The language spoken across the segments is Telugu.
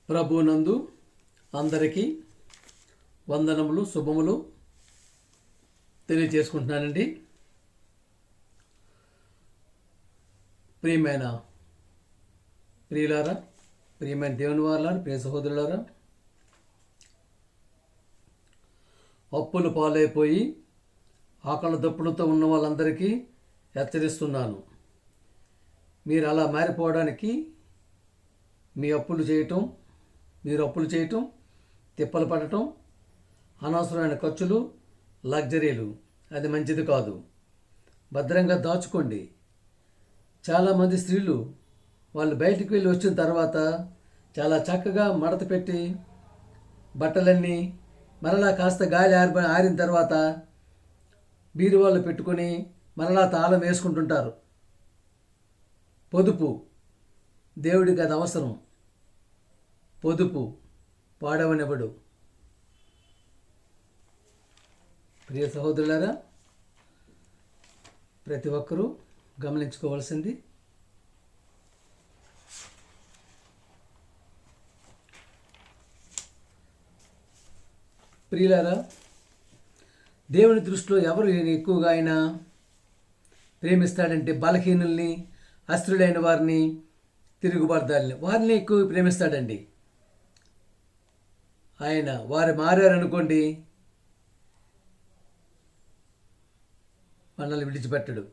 ప్రభునందు అందరికీ వందనములు శుభములు తెలియజేసుకుంటున్నానండి. ప్రియులారా, ప్రియమైన దేవుని వారులారా, ప్రియ సహోదరులారా, అప్పులు పాలైపోయి ఆకలి దప్పులతో ఉన్న వాళ్ళందరికీ హెచ్చరిస్తున్నాను. మీరు అలా మారిపోవడానికి మీరు అప్పులు చేయటం, తిప్పలు పడటం, అనవసరమైన ఖర్చులు, లగ్జరీలు అది మంచిది కాదు. భద్రంగా దాచుకోండి. చాలామంది స్త్రీలు వాళ్ళు బయటికి వెళ్ళి వచ్చిన తర్వాత చాలా చక్కగా మడత పెట్టి బట్టలన్నీ మరలా కాస్త గాలి ఆరిన తర్వాత బీరువాళ్ళు పెట్టుకొని మరలా తాళం వేసుకుంటుంటారు. పొదుపు దేవుడికి అది అవసరం. పొదుపు పాడవనివ్వడు. ప్రియ సహోదరులారా, ప్రతి ఒక్కరూ గమనించుకోవాల్సింది ప్రియులారా, దేవుని దృష్టిలో ఎవరు ఎక్కువగా ఆయన ప్రేమిస్తాడంటే బలహీనుల్ని, అస్త్రులైన వారిని, తిరుగుబాటుదారుల్ని, వారిని ఎక్కువ ప్రేమిస్తాడండి. ఆయన వారు మారారనుకోండి, మనల్ని విడిచిపెట్టడు.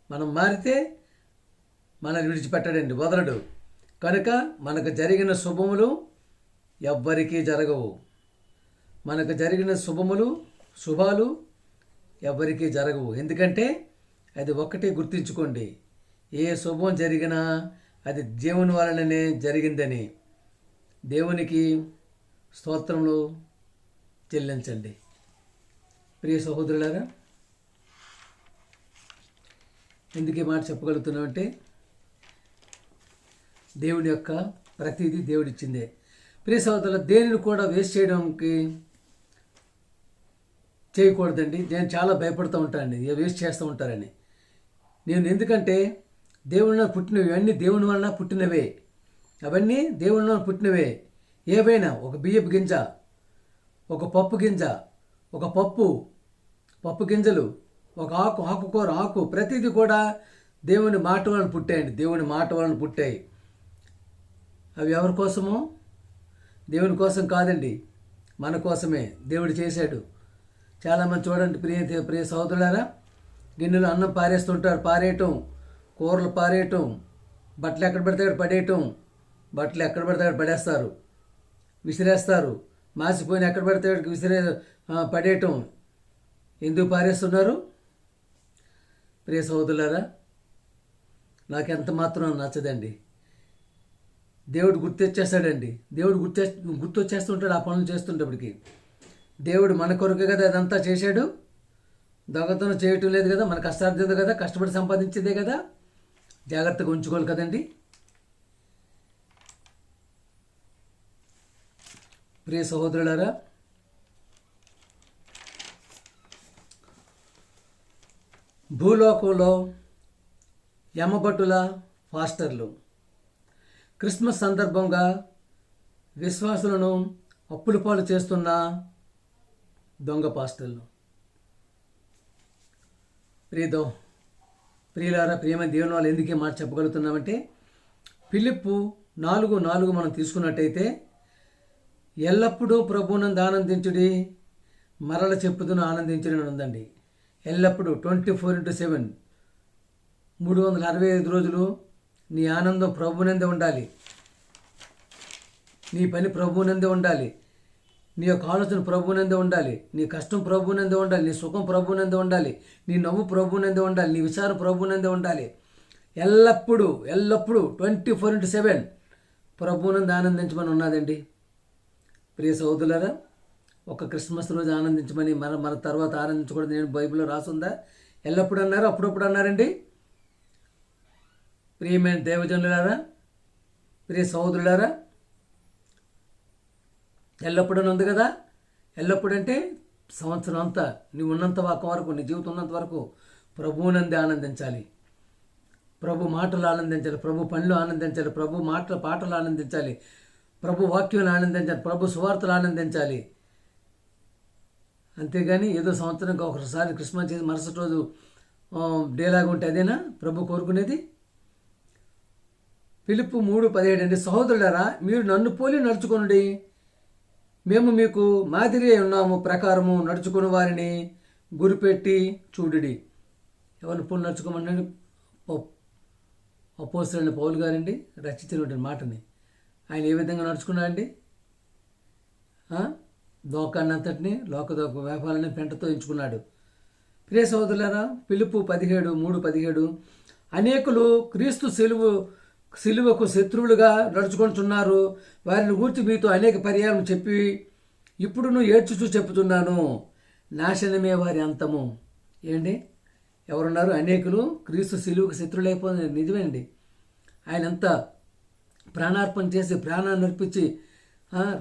మనం మారితే మనల్ని విడిచిపెట్టడండి, వదలడు. కనుక మనకు జరిగిన శుభములు ఎవ్వరికీ జరగవు. మనకు జరిగిన శుభాలు ఎవ్వరికీ జరగవు. ఎందుకంటే అది ఒక్కటే గుర్తుంచుకోండి, ఏ శుభం జరిగినా అది దేవుని వలననే జరిగిందని దేవునికి స్తోత్రములు చెల్లించండి. ప్రియ సహోదరులారా, ఎందుకు ఈ మాట చెప్పగలుగుతున్నామంటే దేవుని యొక్క ప్రతిదీ దేవుడిచ్చిందే. ప్రియ సహోదరులు, దేనిని కూడా వేస్ట్ చేయకూడదండి. నేను చాలా భయపడుతూ ఉంటానండి, వేస్ట్ చేస్తూ ఉంటారని. నేను ఎందుకంటే దేవుని పుట్టినవి అన్నీ దేవుని వలన పుట్టినవే, అవన్నీ దేవుని వలన పుట్టినవే. ఏవైనా ఒక బియ్యపు గింజ, ఒక పప్పు గింజ, ఒక పప్పు గింజలు, ఒక ఆకుకూర ఆకు, ప్రతిదీ కూడా దేవుని మాట వలన పుట్టాయండి. దేవుని మాట వలన పుట్టాయి. అవి ఎవరి కోసమో? దేవుని కోసం కాదండి, మన కోసమే దేవుడు చేశాడు. చాలామంది చూడండి ప్రియ సహోదరులారా, గిన్నెలు అన్నం పారేయటం, కూరలు పారేయటం, బట్టలు ఎక్కడ పడితే అక్కడ పడేస్తారు, విసిరేస్తారు. మాసిపోయిన ఎక్కడ పడితే అక్కడికి పడేయటం. ఎందుకు పారేస్తున్నారు? ప్రియ సహోదరులారా, నాకెంత మాత్రం నచ్చదండి. దేవుడు గుర్తొచ్చేస్తాడండి. దేవుడు గుర్తొచ్చేస్తుంటాడు ఆ పనులు చేస్తుంటప్పటికి. దేవుడు మన కొరకే కదా అదంతా చేశాడు. దొంగతనం చేయటం లేదు కదా, మన కష్టార్జితం కదా, కష్టపడి సంపాదించేదే కదా. జాగ్రత్తగా ఉంచుకోవాలి కదండి. ప్రియ సహోదరులారా, భూలోకంలో యమభటుల పాస్టర్లు క్రిస్మస్ సందర్భంగా విశ్వాసులను అప్పుల పాలు చేస్తున్న దొంగ పాస్టర్లు. ప్రియులారా, ప్రియమైన దేవుని వాళ్ళు ఎందుకే మాట చెప్పగలుగుతున్నామంటే ఫిలిప్పు 4:4 మనం తీసుకున్నట్టయితే, ఎల్లప్పుడూ ప్రభువునందు ఆనందించుడి, మరల చెప్పుదును ఆనందించుడి అని ఉందండి. ఎల్లప్పుడూ 24/7 365 రోజులు నీ ఆనందం ప్రభువునందే ఉండాలి. నీ పని ప్రభువునందే ఉండాలి. నీ యొక్క ఆలోచన ప్రభువునందే ఉండాలి. నీ కష్టం ప్రభువునందే ఉండాలి. నీ సుఖం ప్రభువునందే ఉండాలి. నీ నవ్వు ప్రభువునందే ఉండాలి. నీ విచారం ప్రభువునందే ఉండాలి. ఎల్లప్పుడూ 24/7 ప్రభువునందే ఆనందించమని ఉన్నదండి. ప్రియ సహోదరులారా, ఒక క్రిస్మస్ రోజు ఆనందించమని మన తర్వాత ఆనందించకూడదు నేను బైబిల్లో రాసుందా? ఎల్లప్పుడు అన్నారు, అప్పుడప్పుడు అన్నారండి. ప్రియమైన దేవజనులారా, ప్రియ సహోదరులారా, ఎల్లప్పుడూ ఉంది కదా. ఎల్లప్పుడు అంటే సంవత్సరం అంతా నువ్వు ఉన్నంత వరకు, నీ జీవితం ఉన్నంత వరకు ప్రభువునందే ఆనందించాలి. ప్రభు మాటలు ఆనందించాలి, ప్రభు పనులు ఆనందించాలి, ప్రభు పాటలు ఆనందించాలి, ప్రభు వాక్యాలు ఆనందించాలి, ప్రభు సువార్తలు ఆనందించాలి. అంతేగాని ఏదో సంవత్సరానికి ఒకసారి క్రిస్మస్ చేసి మరుసటి రోజు డేలాగా ఉంటే అదేనా ప్రభు కోరుకునేది? ఫిలిప్పు 3:17 అండి, సహోదరులారా మీరు నన్ను పోలి నడుచుకొనుడి, మేము మీకు మాదిరి ఉన్నాము ప్రకారము నడుచుకుని వారిని గురిపెట్టి చూడుడి. ఎవరిని పోలి నడుచుకోమన్నాడు? అపోస్తలుడైన పౌలు గారండి రచించినటువంటి మాటని. ఆయన ఏ విధంగా నడుచుకున్నాడండి? లోకాన్నంతటిని లోక వ్యాపారాన్ని పెంటతో ఎంచుకున్నాడు. ప్రియ సహోదరులారా, ఫిలిప్పు 3:17 అనేకులు క్రీస్తు సిలువకు శత్రువులుగా నడుచుకుంటున్నారు, వారిని గూర్చి మీతో అనేక పర్యాయం చెప్పి ఇప్పుడు ఏడ్చుచూ చెప్పుతున్నాను, నాశనమే వారి అంతము. ఏంటి ఎవరున్నారు? అనేకులు క్రీస్తు సిలువకు శత్రువులైపోయింది. నిజమేండి. ఆయన అంతా ప్రాణార్పణ చేసి ప్రాణాన్ని అర్పించి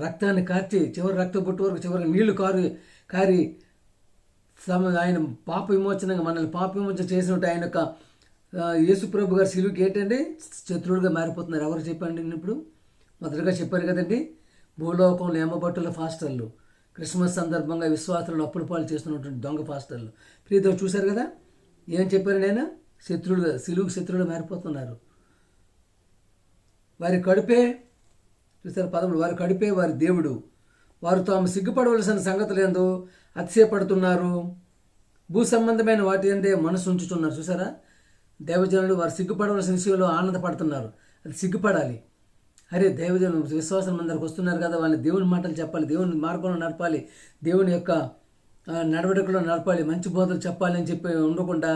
రక్తాన్ని కార్చి చివరి రక్త బొట్టు వరకు చివరికి నీళ్లు కారి ఆయన పాప విమోచనంగా మనల్ని పాప విమోచన చేసినట్టు ఆయన యొక్క యేసుప్రభు గారి సిలువకి ఏంటండి శత్రువులుగా మారిపోతున్నారు. ఎవరు చెప్పండి? ఇప్పుడు మొదటగా చెప్పారు కదండి, భూలోకంలో ఎమ్మబట్టుల ఫాస్టర్లు క్రిస్మస్ సందర్భంగా విశ్వాసాలను అప్పుల పాలు చేస్తున్నటువంటి దొంగ ఫాస్టర్లు. ప్రియతో చూశారు కదా ఏం చెప్పారు? నేను శత్రువులుగా సిలువుకి శత్రువులుగా మారిపోతున్నారు. వారి కడుపే చూసారు 13, వారి కడుపే వారి దేవుడు, వారు తాము సిగ్గుపడవలసిన సంగతులు ఏందో అతిశయపడుతున్నారు, భూ సంబంధమైన వాటి అందే మనసు ఉంచుతున్నారు. చూసారా, దైవజనులు వారు సిగ్గుపడవలసిన విషయంలో ఆనందపడుతున్నారు. అది సిగ్గుపడాలి. అరే దైవజనులు విశ్వాసం అందరికి వస్తున్నారు కదా, వాళ్ళని దేవుని మాటలు చెప్పాలి, దేవుని మార్గంలో నడపాలి, దేవుని యొక్క నడవడికలో నడపాలి, మంచి బోధలు చెప్పాలి అని చెప్పి ఉండకుండా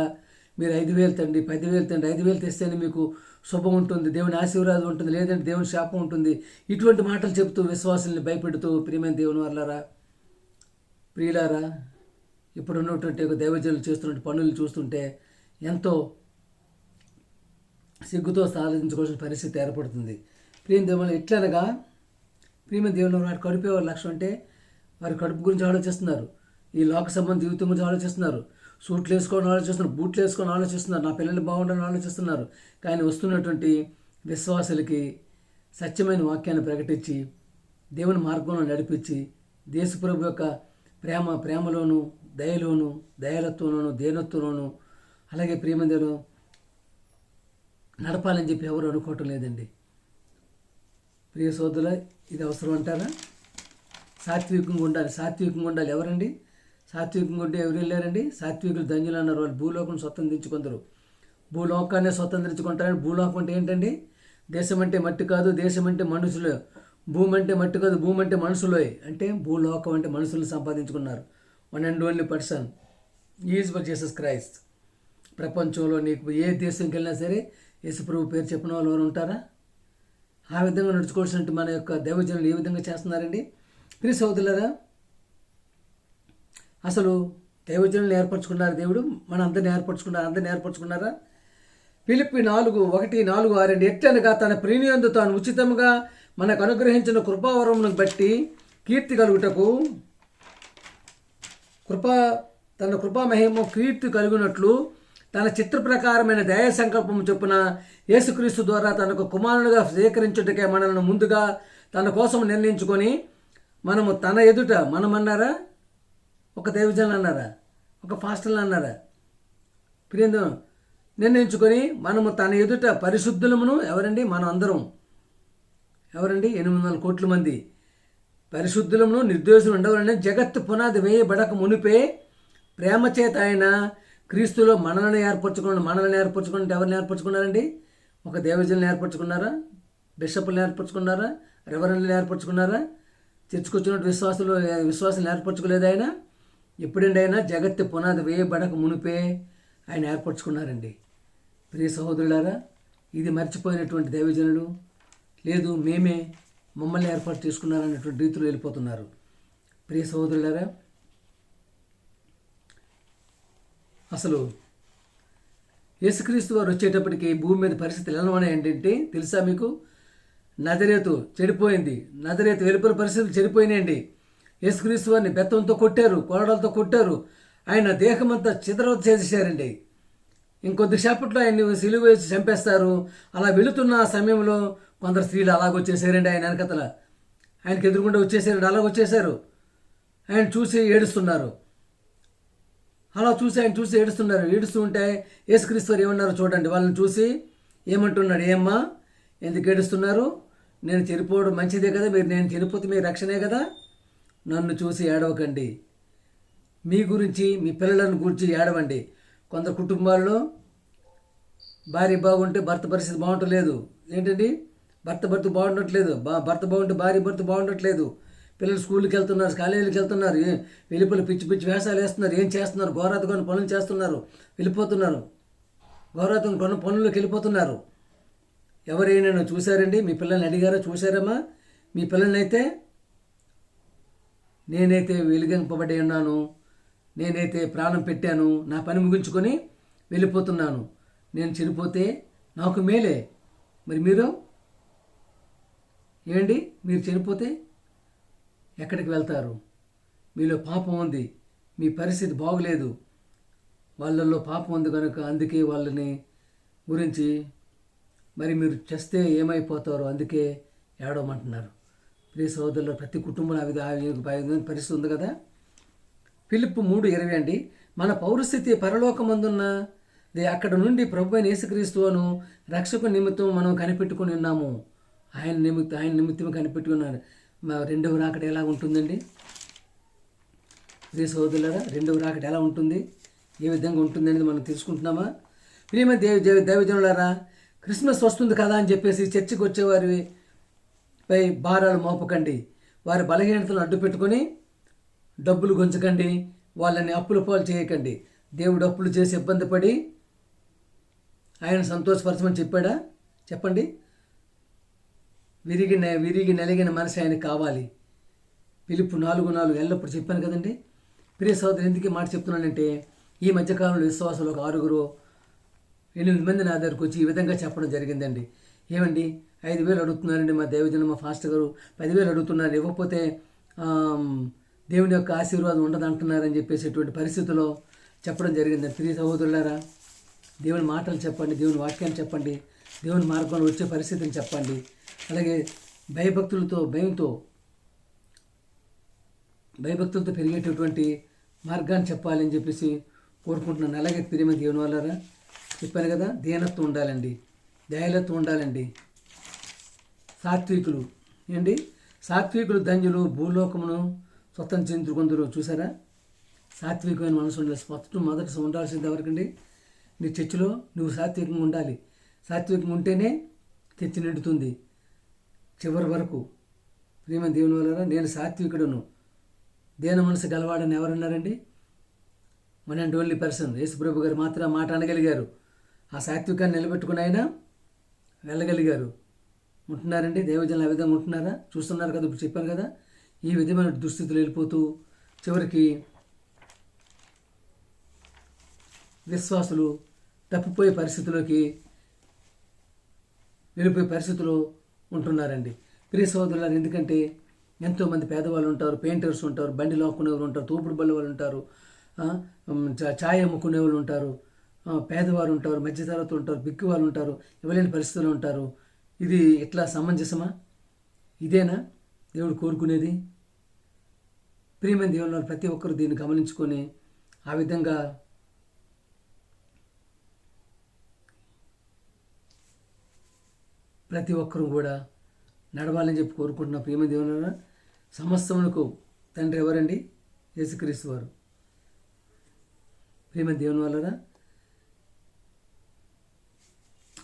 మీరు 5,000 తండి 10,000 తండి 5,000 తెస్తేనే మీకు శుభం ఉంటుంది, దేవుని ఆశీర్వాదం ఉంటుంది, లేదంటే దేవుని శాపం ఉంటుంది, ఇటువంటి మాటలు చెబుతూ విశ్వాసాన్ని భయపెడుతూ ప్రియమైన దేవుని వాళ్ళారా ప్రియులారా ఇప్పుడు ఉన్నటువంటి దైవజనులు చేస్తున్న పనులు చూస్తుంటే ఎంతో సిగ్గుతో సాధించుకోవాల్సిన పరిస్థితి ఏర్పడుతుంది. ప్రియం దేవుళ్ళు ఎట్లనగా ప్రియమైన దేవుళ్ళు వారి కడుపే వారి లక్ష్యం అంటే వారి కడుపు గురించి ఆలోచిస్తున్నారు, ఈ లోక సంబంధ జీవితం గురించి ఆలోచిస్తున్నారు, సూట్లు వేసుకోవాలని ఆలోచిస్తున్నారు, బూట్లు వేసుకోవాలని ఆలోచిస్తున్నారు, నా పిల్లలు బాగుండాలని ఆలోచిస్తున్నారు. కానీ వస్తున్నటువంటి విశ్వాసులకి సత్యమైన వాక్యాన్ని ప్రకటించి దేవుని మార్గంలో నడిపించి దేశప్రభు యొక్క ప్రేమలోను దయలోను దయాలత్వంలోను దేనత్వంలోను అలాగే ప్రియమందిలో నడపాలని చెప్పి ఎవరు అనుకోవటం లేదండి. ప్రియ సోదరుల ఇది అవసరం అంటారా? సాత్వికంగా ఉండాలి, సాత్వికంగా ఉండాలి. ఎవరండి సాత్వికంగా ఉంటే? ఎవరు వెళ్ళారండి? సాత్వికులు ధన్యులు అన్నారు. వాళ్ళు భూలోకం స్వతంత్రించుకుందరు, భూలోకాన్ని స్వతంత్రించుకుంటారని. భూలోకం అంటే ఏంటండి? దేశం అంటే మట్టి కాదు, దేశం అంటే మనుషులు, భూమి అంటే మట్టి కాదు, భూమి అంటే మనుషులే. అంటే భూలోకం అంటే మనుషులు సంపాదించుకున్నారు. 1 and only person is for Jesus Christ. ప్రపంచంలో నీకు ఏ దేశంకి వెళ్ళినా సరే యేసుప్రభు పేరు చెప్పిన వాళ్ళు ఎవరు ఉంటారా? ఆ విధంగా నడుచుకోవాల్సినట్టు మన యొక్క దైవజనులు ఏ విధంగా చేస్తున్నారండి? ప్రియ సోదరులారా, అసలు దైవజనులను ఏర్పరచుకున్నారు దేవుడు, మన అందరిని ఏర్పరచుకున్నారా? ఫిలిప్పీ 4:1-4 ఎట్లనగా తన ప్రియనియందు తాను ఉచితంగా మనకు అనుగ్రహించిన కృపావరమును బట్టి కీర్తి కలుగుటకు తన కృపామహిమ కీర్తి కలుగునట్లు తన చిత్ర ప్రకారమైన దయా సంకల్పము చొప్పున యేసుక్రీస్తు ద్వారా తనకు కుమారునిగా స్వీకరించుటకే మనల్ని ముందుగా తన కోసం నిర్ణయించుకొని మనము తన ఎదుట మనమన్నారా? ఒక దైవజనులు అన్నారా? ఒక పాస్టర్లు అన్నారా? ప్రియందు నిర్ణయించుకొని మనము తన ఎదుట పరిశుద్ధులమును ఎవరండి? మనం అందరం ఎవరండి? 800 కోట్ల మంది పరిశుద్ధులమును నిర్దోషులు ఉండవాలని జగత్తు పునాది వేయబడక మునిపే ప్రేమ చేత ఆయన క్రీస్తులో మనల్ని ఏర్పరచుకుంటే ఎవరిని ఏర్పరచుకున్నారండి? ఒక దైవజనులను ఏర్పరచుకున్నారా? బిషప్లను ఏర్పరచుకున్నారా? రెవరెండ్లను ఏర్పరచుకున్నారా? చర్చకొచ్చినట్టు విశ్వాసాలు ఏర్పరచుకోలేదు ఆయన. ఎప్పుడండి ఆయన జగత్తు పునాది వేయబడక మునిపే ఆయన ఏర్పరచుకున్నారండి. ప్రియ సహోదరులారా, ఇది మర్చిపోయినటువంటి దైవజనులు లేదు మేమే మమ్మల్ని ఏర్పాటు చేసుకున్నారనేటువంటి రీతిలో వెళ్ళిపోతున్నారు. ప్రియ సహోదరులారా, అసలు యేసుక్రీస్తు వారు వచ్చేటప్పటికి భూమి మీద పరిస్థితులు ఎలా ఉన్నాయి ఏంటంటే తెలుసా మీకు? నజరేతు చెడిపోయింది, నజరేతు వెలుపల పరిస్థితులు చెడిపోయినాయండి. యేసుక్రీస్తు వారిని బెత్తంతో కొట్టారు, కొరడాలతో కొట్టారు, ఆయన దేహమంతా చిదర చేసేసారండి. ఇంకొద్దిసేపట్లో ఆయన్ని సిలువ వేసి చంపేస్తారు. అలా వెళుతున్న ఆ సమయంలో కొందరు స్త్రీలు అలాగొచ్చేసారండి ఆయన వెనకతల. ఆయనకి ఎదురుకుండా వచ్చేసారండి, అలాగొచ్చేసారు. ఆయన చూసి ఏడుస్తున్నారు. అలా చూసి ఆయన చూసి ఏడుస్తున్నారు. ఏడుస్తూ ఉంటే యేసుక్రీస్తు వారు ఏమన్నారు చూడండి. వాళ్ళని చూసి ఏమంటున్నాడు, ఏమ్మా ఎందుకు ఏడుస్తున్నారు? నేను చనిపోవడం మంచిదే కదా, నేను చనిపోతే మీ రక్షణే కదా, నన్ను చూసి ఏడవకండి, మీ గురించి మీ పిల్లలను గురించి ఏడవండి. కొందరు కుటుంబాల్లో భార్య బాగుంటే భర్త పరిస్థితి బాగుంటలేదు. ఏంటండి, భర్త బాగుండట్లేదు, భర్త బాగుంటే భార్య బాగుండట్లేదు. పిల్లలు స్కూల్కి వెళ్తున్నారు, కాలేజీలకు వెళ్తున్నారు, వెలుపల పిచ్చి పిచ్చి వేషాలు వేస్తున్నారు. ఏం చేస్తున్నారు? ఘోరాతమైన పనులు చేస్తున్నారు, వెళ్ళిపోతున్నారు. ఘోరాతమైన పనుల్లోకి వెళ్ళిపోతున్నారు. ఎవరైనా చూశారండి? మీ పిల్లల్ని అడిగారా? చూశారమ్మా? మీ పిల్లల్ని అయితే నేనైతే వెలిగింపబడి ఉన్నాను, నేనైతే ప్రాణం పెట్టాను, నా పని ముగించుకొని వెళ్ళిపోతున్నాను, నేను చనిపోతే నాకు మేలే. మరి మీరు ఏంటి, మీరు చనిపోతే ఎక్కడికి వెళ్తారు? మీలో పాపం ఉంది, మీ పరిస్థితి బాగులేదు, వాళ్ళల్లో పాపం ఉంది కనుక అందుకే వాళ్ళని గురించి మరి మీరు చేస్తే ఏమైపోతారో అందుకే ఏడవమంటున్నారు. ప్రియ సోదరులు, ప్రతి కుటుంబంలో పరిస్థితి ఉంది కదా. ఫిలిప్పు 3:20 అండి, మన పౌరస్థితి పరలోకమందున్న అక్కడ నుండి ప్రభు అయిన యేసుక్రీస్తును రక్షకు నిమిత్తం మనం కనిపెట్టుకుని ఉన్నాము. ఆయన నిమిత్తం కనిపెట్టుకున్నారు. రెండవ రాకడ ఎలా ఉంటుందండి? ప్రియ సోదరులారా, రెండవ రాకడ ఎలా ఉంటుంది, ఏ విధంగా ఉంటుంది అనేది మనం తెలుసుకుంటున్నామా? ప్రియమ దైవజనులారా, క్రిస్మస్ వస్తుంది కదా అని చెప్పేసి చర్చికి వచ్చేవారిపై భారాలు మోపకండి. వారి బలహీనతలను అడ్డు పెట్టుకొని డబ్బులు గుంచకండి, వాళ్ళని అప్పుల పాలు చేయకండి. దేవుడు అప్పులు చేసి ఇబ్బంది పడి ఆయన సంతోషపరచమని చెప్పాడా? చెప్పండి. విరిగి నలిగిన మనసు ఆయనకు కావాలి. పిలుపు 4:4 ఎల్లప్పుడు చెప్పాను కదండి. ప్రియ సోదరు, ఎందుకు మాట చెప్తున్నానంటే, ఈ మధ్యకాలంలో విశ్వాసాలు 6-8 మంది నా దగ్గరకు వచ్చి ఈ విధంగా చెప్పడం జరిగిందండి. ఏమండి, 5,000 అడుగుతున్నారండి మా దైవజనం, మా ఫాస్టర్ గారు 10,000 అడుగుతున్నారు, ఇవ్వకపోతే దేవుని యొక్క ఆశీర్వాదం ఉండదు అంటున్నారని చెప్పేసేటువంటి పరిస్థితుల్లో చెప్పడం జరిగింది. ప్రియ సహోదరులారా, దేవుని మాటలు చెప్పండి, దేవుని వాక్యాన్ని చెప్పండి, దేవుని మార్గంలో వచ్చే పరిస్థితిని చెప్పండి. అలాగే భయభక్తులతో పెరిగేటటువంటి మార్గాన్ని చెప్పాలని చెప్పేసి కోరుకుంటున్నాను. అలాగే ప్రియమైన దేవుని వాళ్ళారా, చెప్పాను కదా, దీనత్వం ఉండాలండి, దయాలత్వం ఉండాలండి. సాత్వికులు ధన్యులు, భూలోకమును స్వతంత్రించుకుందరు. చూసారా, సాత్వికమైన మనసు ఉండాలి. మొదట ఉండాల్సింది ఎవరికండి? నీ చర్చిలో నువ్వు సాత్వికంగా ఉండాలి. సాత్వికంగా ఉంటేనే చర్చి నిండుతుంది చివరి వరకు. ప్రియమైన దేవుని వల్ల నేను సాత్వికుడును, దేన మనసు గలవాడని ఎవరన్నారండి? వన్ అండ్ ఓన్లీ పర్సన్ యేసుప్రభు గారు మాత్రం మాట అనగలిగారు. ఆ సాత్వికాన్ని నిలబెట్టుకుని ఆయన వెళ్ళగలిగారు. ఉంటున్నారండి దైవజనులు ఆ విధంగా ఉంటున్నారా? చూస్తున్నారు కదా, ఇప్పుడు చెప్పాను కదా, ఈ విధమైన దుస్థితులు వెళ్ళిపోతూ చివరికి విశ్వాసులు తప్పిపోయే పరిస్థితుల్లోకి వెళ్ళిపోయే పరిస్థితులు ఉంటున్నారండి. ప్రియ సోదరులారు, ఎందుకంటే ఎంతోమంది పేదవాళ్ళు ఉంటారు, పెయింటర్స్ ఉంటారు, బండి లాక్కునే వాళ్ళు ఉంటారు, తోపుడు బళ్ళ వాళ్ళు ఉంటారు, ఛాయ్ అమ్ముకునే వాళ్ళు ఉంటారు, పేదవారు ఉంటారు, మధ్యతరగతి ఉంటారు, బిక్కు వాళ్ళు ఉంటారు, ఇవ్వలేని పరిస్థితులు ఉంటారు. ఇది ఎట్లా సమంజసమా? ఇదేనా దేవుడు కోరుకునేది? ప్రియమైన దేవుని ప్రతి ఒక్కరు దీన్ని గమనించుకొని ఆ విధంగా ప్రతి ఒక్కరూ కూడా నడవాలని చెప్పి కోరుకుంటున్న ప్రియమైన దేవుని సమస్తమునకు తండ్రి ఎవరండి? యేసుక్రీస్తు వారు. ప్రియమైన దేవుని వలన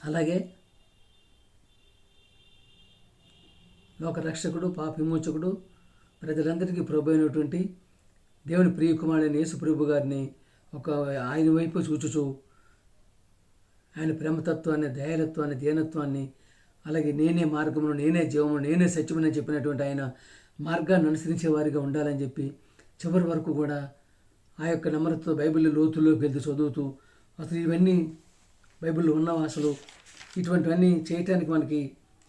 అలాగే లోక రక్షకుడు, పాప విమోచకుడు, ప్రజలందరికీ ప్రభు అయినటువంటి దేవుని ప్రియకుమారుడైన యేసు ప్రభు గారిని ఆయన వైపు చూచుచు ఆయన ప్రేమతత్వాన్ని, దయాలత్వాన్ని, దీనత్వాన్ని, అలాగే నేనే మార్గమును, నేనే జీవము, నేనే సత్యమని చెప్పినటువంటి ఆయన మార్గాన్ని అనుసరించే వారిగా ఉండాలని చెప్పి చివరి వరకు కూడా ఆ యొక్క నమ్రతతో బైబిల్ లోతుల్లోకి వెళ్తూ చదువుతూ అసలు ఇవన్నీ బైబిల్లో ఉన్నవా, అసలు ఇటువంటివన్నీ చేయటానికి మనకి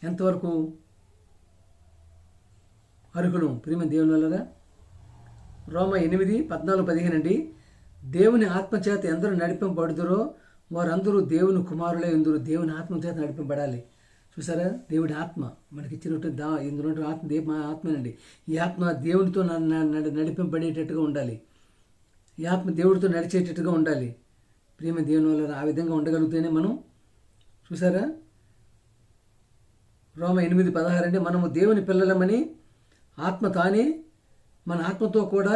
ఎంతవరకు అర్హులు? ప్రియమైన దేవుని వల్ల రోమా 8:14-15 అండి. దేవుని ఆత్మచేత ఎందరూ నడిపింపబడుదురో వారందరూ దేవుని కుమారులే ఎందురు, దేవుని ఆత్మ చేత నడిపింపబడాలి. చూసారా, దేవుడి ఆత్మ మనకి ఇచ్చినట్టు ఇందులో ఆత్మ మా ఆత్మనండి. ఈ ఆత్మ దేవునితో నడిపింపబడేటట్టుగా ఉండాలి. ఈ ఆత్మ దేవుడితో నడిచేటట్టుగా ఉండాలి. ప్రేమ దేవుని వల్ల ఆ విధంగా ఉండగలిగితేనే మనం, చూసారా, రోమ 8:16 అంటే మనము దేవుని పిల్లలమని ఆత్మ తానే మన ఆత్మతో కూడా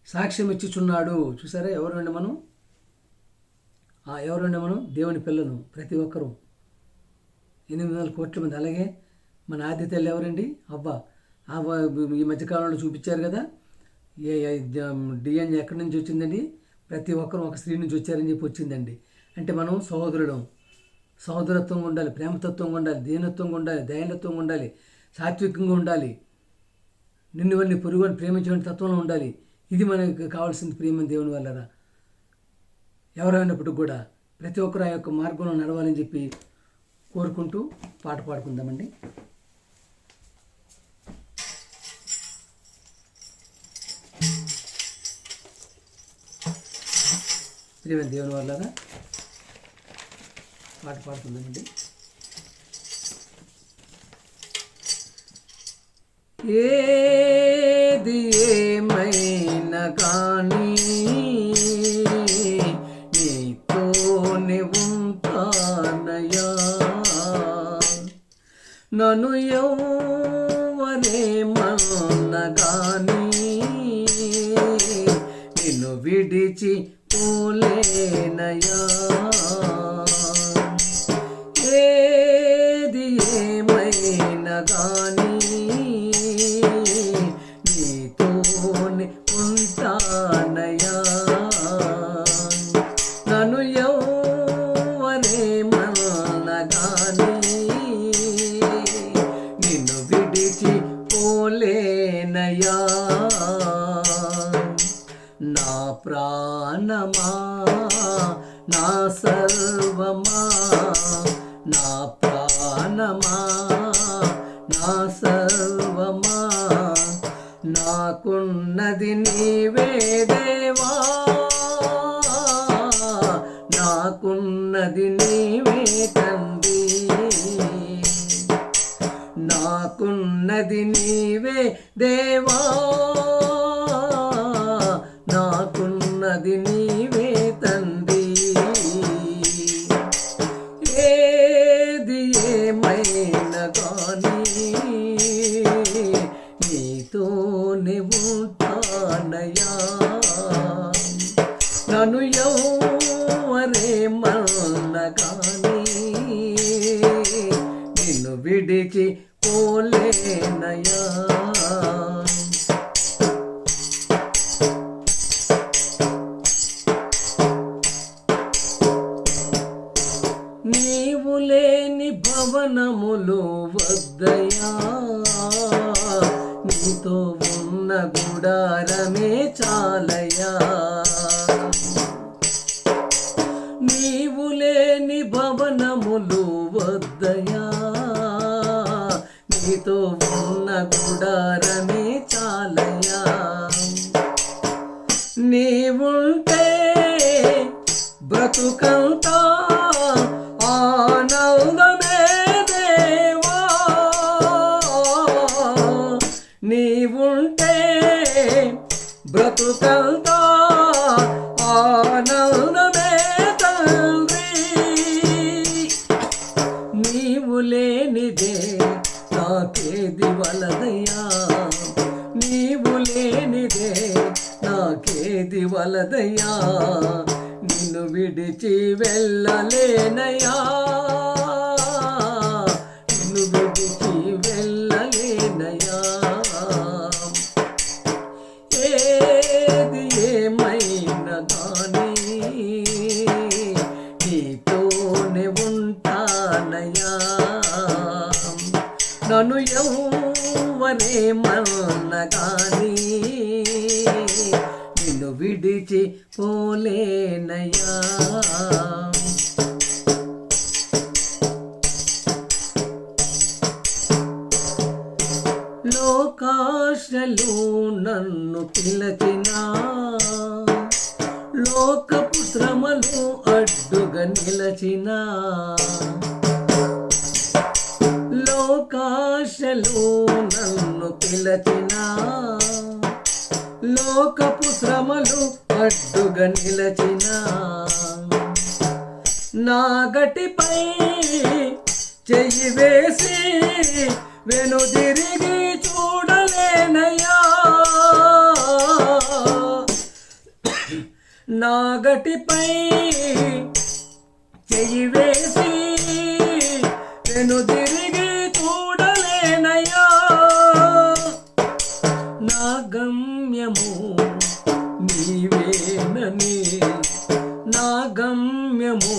సాక్ష్యం ఇచ్చుచున్నాడు. చూసారా, ఎవరండి మనం? దేవుని పిల్లలు ప్రతి ఒక్కరూ 800 కోట్ల మంది. అలాగే మన ఆది తల్లి ఎవరండి? అవ్వ. ఈ మధ్యకాలంలో చూపించారు కదా, డిఎన్ఏ ఎక్కడి నుంచి వచ్చిందండి? ప్రతి ఒక్కరూ ఒక స్త్రీ నుంచి వచ్చారని చెప్పి వచ్చిందండి. అంటే మనం సహోదరత్వంగా ఉండాలి, ప్రేమతత్వంగా ఉండాలి, దీనత్వంగా ఉండాలి, దయాలత్వంగా ఉండాలి, సాత్వికంగా ఉండాలి, నిన్ను వాళ్ళని పొరుగుని ప్రేమించే తత్వంలో ఉండాలి. ఇది మనకు కావాల్సింది ప్రేమ దేవుని వల్లరా. ఎవరైనప్పుడు కూడా ప్రతి ఒక్కరు ఆ యొక్క మార్గంలో నడవాలని చెప్పి కోరుకుంటూ పాట పాడుకుందామండి. ప్రేమ దేవుని వల్లరా పాట పాడుకుందామండి. ఏది ఏమైనా కానీ నీతోనే ఉంటానయ్యా, నన్ను ఎవరేమన్నా కానీ నిన్ను విడిచి పోలేనయ్యా. ఏది ఏమైనా కానీ నీతోనే ఉంటానయ్యా, నన్ను ఎవరేమన్నా కానీ నిన్ను విడిచి పోలేనయ్యా. నా ప్రాణమా, నా సర్వమా, నా ప్రాణమా, నా సర్వమా, నాకున్నది నీవే దేవా, నాకున్నది నీవే తండ్రి, నాకున్నది నీవే దేవా, నాకున్నది నీవే తండ్రి. ఏది ఏమైనా కానీ నీతోనే ఉంటానయ్యా, నన్ను ఎవరేమన్నా కానీ నిన్ను విడిచి పోలేనయ్యా. నీవు లేని భవనములు వద్దయా, నీతో ఉన్న గుడారమే చాలయా. నీవు లేని భవనములు వద్దయా, నీతో ఉన్న గుడారమే చాలయా. నీవుంటే బ్రతుకంతా ఆనందమే దేవా, నీవుంటే బ్రతుకంతా ఆనందమే తండ్రి. నీవు లేనిదే నాకేది వలదయ్యా, నీవు లేనిదే నాకేది వలదయ్యా, నిన్ను విడిచి వెళ్ళలేనయ్యా, నిన్ను విడిచి వెళ్ళలేనయ్యా. ఏది ఏమైనా కానీ నీతోనే ఉంటానయ్యా, నన్ను ఎవరేమన్నా కానీ నిన్ను విడిచి పోలేనయ్యా. లోకాశలు నన్ను పిలచినా, లోకపు శ్రమలు అడ్డుగా ప్రజలు నన్ను పిలచిన లోకపు శ్రమలు అడ్డుగా నిలచిన నా గటిపై చెయ్యి వేసి వెనుదిరిగి చూడలేనయ్యా నా గటిపై చెయ్యి వేసి వెనుదిరిగి చూడలేనయ్యా నా గమ్యము నీవేనని నా గమ్యము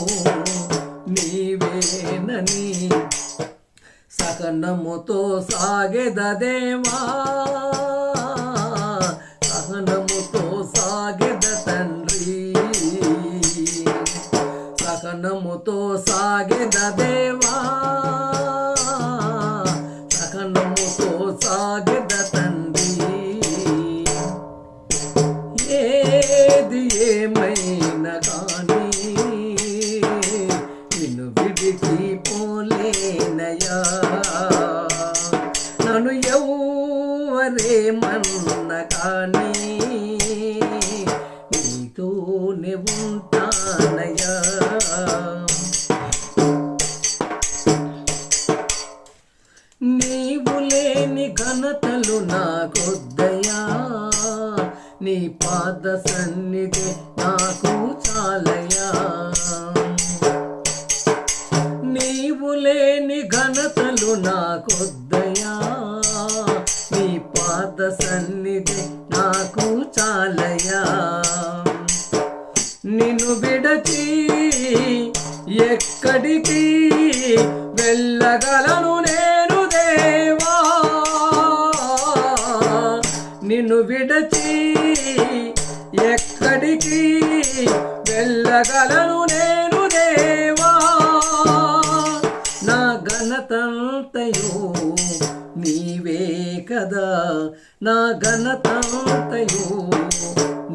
నీవేనని సహనముతో సాగెదదేవా సహనముతో సాగెద తండ్రి సహనముతో సాగెదదేవా సహనముతో సాగెద తండ్రి ఏది ఏమైనా కానీ నిన్ను విడిచి పోలేనయా నన్ను ఎవరేమన్న కానీ నీతోనే ఉంటానయ్యా నీవు లేని ఘనతలు నాకొద్దయా నీ పాద సన్నిధి నాకు చాలయా నీవు లేని ఘనతలు నాకొద్దయా నీ పాద సన్నిధి నాకు చాలయా నిన్ను విడచి ఎక్కడికి వెళ్ళగలను నేను దేవా నిన్ను విడచి ఎక్కడికి వెళ్ళగలను నేను దేవా నా ఘనతంతయు నీవే కదా నా ఘనతంతయు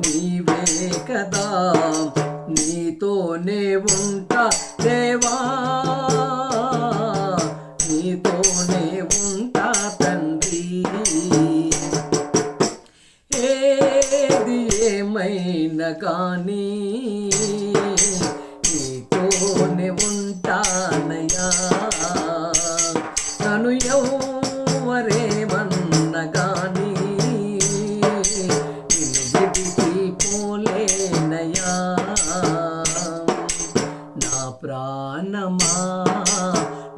నీవే కదా నీతోనే ఉంటా దేవా నీతోనే ఉంటా తండ్రి ఏది ఏమైనా కానీ నీతోనే ఉంటానయ్యా నన్ను ఎవరేమన్న కానీ నిన్ను విడిచి పోలేనయ్యా నా ప్రాణమా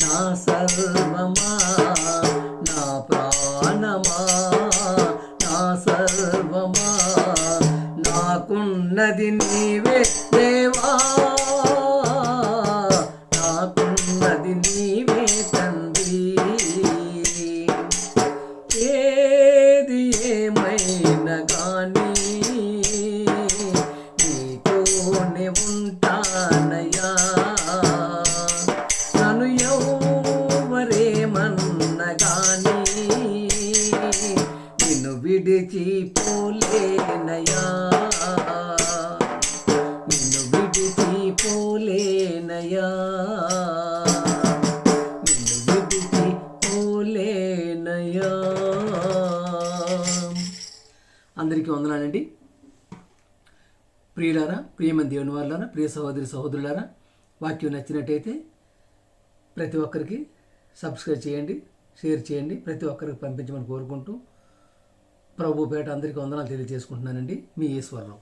నా సర్వమా నా ప్రాణమా నా సర్వమా నాకున్నది నీవే దేవా నాకున్నది నీవే తండ్రి ఏది ఏమైనా కానీ నీతోనే ఉంటానయ్యా నన్ను ఎవరేమన్న కానీ నిన్ను విడిచి పోలేనయ్యా నిన్ను విడిచి పోలేనయ్యా నిన్ను విడిచి పోలేనయ్యా అందరికీ వందనాలండి ప్రియులారా ప్రియమైన దేవుని వాళ్ళారా ప్రియ సహోదరి సహోదరులారా వాక్యం నచ్చినట్టయితే ప్రతి ఒక్కరికి సబ్స్క్రైబ్ చేయండి షేర్ చేయండి ప్రతి ఒక్కరికి పంపించమని కోరుకుంటూ ప్రభు పేట అందరికీ వందనాలు తెలియజేసుకుంటున్నానండి మీ ఈశ్వరరావు.